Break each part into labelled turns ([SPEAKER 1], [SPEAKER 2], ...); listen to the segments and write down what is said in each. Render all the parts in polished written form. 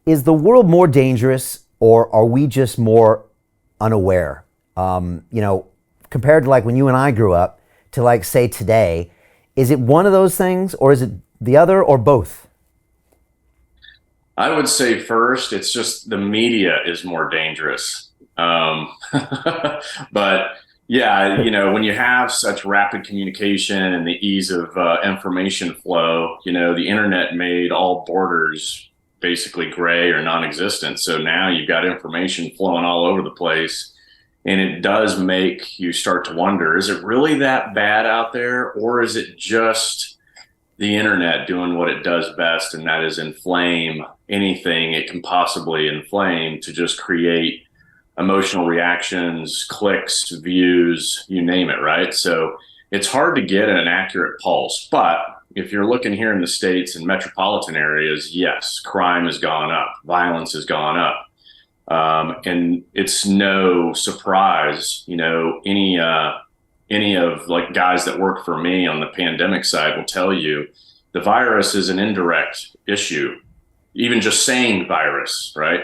[SPEAKER 1] Is the world more dangerous, or are we just more unaware? Compared to like when you and I grew up to like say today, is it one of those things, or is it the other, or both?
[SPEAKER 2] I would say first, it's just the media is more dangerous. But yeah, when you have such rapid communication and the ease of information flow, the internet made all borders basically gray or non-existent. So now you've got information flowing all over the place. And it does make you start to wonder, is it really that bad out there? Or is it just the internet doing what it does best, and that is inflame anything it can possibly inflame to just create emotional reactions, clicks, views, you name it, right? So it's hard to get an accurate pulse. But if you're looking here in the States and metropolitan areas, yes, crime has gone up, violence has gone up. And it's no surprise, any of like guys that work for me on the pandemic side will tell you the virus is an indirect issue. Even just saying virus, right?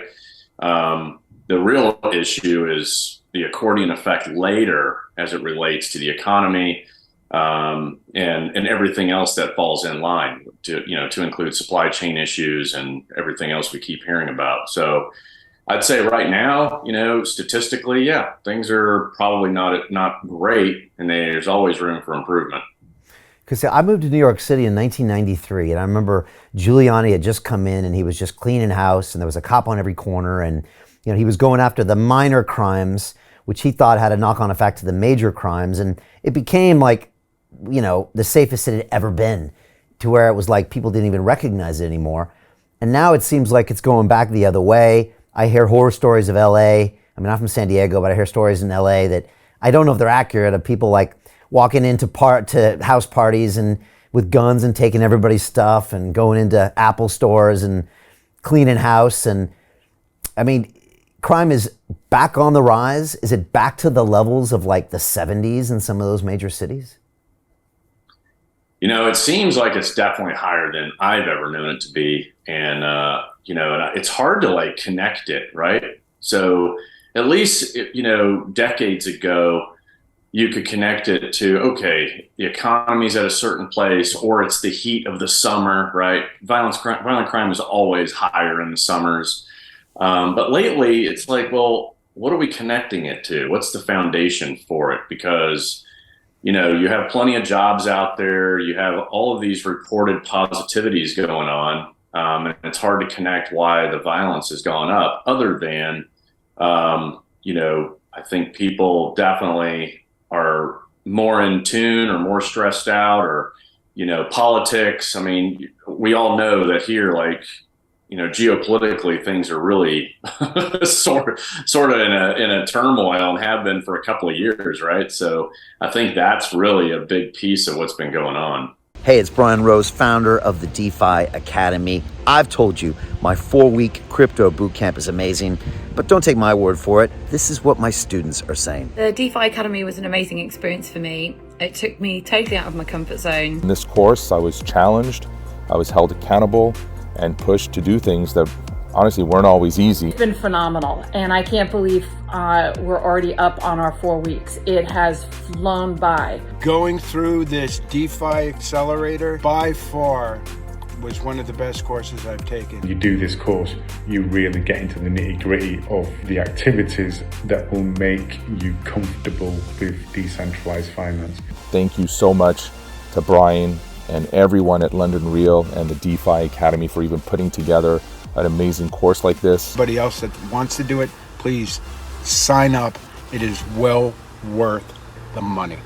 [SPEAKER 2] The real issue is the accordion effect later as it relates to the economy, and everything else that falls in line to include supply chain issues and everything else we keep hearing about. So I'd say right now, statistically, yeah, things are probably not great, and there's always room for improvement.
[SPEAKER 1] Because I moved to New York City in 1993, and I remember Giuliani had just come in, and he was just cleaning house, and there was a cop on every corner, and he was going after the minor crimes, which he thought had a knock-on effect to the major crimes, and it became like, the safest it had ever been, to where it was like people didn't even recognize it anymore. And now it seems like it's going back the other way. I hear horror stories of LA. I mean, I'm from San Diego, but I hear stories in LA that I don't know if they're accurate, of people like walking into to house parties and with guns and taking everybody's stuff and going into Apple stores and cleaning house. And I mean, crime is back on the rise. Is it back to the levels of like the 70s in some of those major cities?
[SPEAKER 2] It seems like it's definitely higher than I've ever known it to be. And, and it's hard to like connect it, right? So at least, decades ago, you could connect it to, okay, the economy's at a certain place, or it's the heat of the summer, right? Violent crime is always higher in the summers. But lately, it's like, well, what are we connecting it to? What's the foundation for it? Because, you have plenty of jobs out there. You have all of these reported positivities going on. And it's hard to connect why the violence has gone up, other than, I think people definitely are more in tune or more stressed out, or, politics. I mean, we all know that here, like, geopolitically, things are really sort of in a turmoil, and have been for a couple of years, right? So I think that's really a big piece of what's been going on.
[SPEAKER 1] Hey, it's Brian Rose, founder of the DeFi Academy. I've told you my 4-week crypto bootcamp is amazing, but don't take my word for it. This is what my students are saying.
[SPEAKER 3] The DeFi Academy was an amazing experience for me. It took me totally out of my comfort zone.
[SPEAKER 4] In this course, I was challenged, I was held accountable, and pushed to do things that honestly weren't always easy.
[SPEAKER 5] It's been phenomenal, and I can't believe we're already up on our 4 weeks. It has flown by.
[SPEAKER 6] Going through this DeFi accelerator by far was one of the best courses I've taken.
[SPEAKER 7] You do this course, you really get into the nitty-gritty of the activities that will make you comfortable with decentralized finance.
[SPEAKER 4] Thank you so much to Brian and everyone at London Real and the DeFi Academy for even putting together an amazing course like this.
[SPEAKER 6] Anybody else that wants to do it, please sign up. It is well worth the money.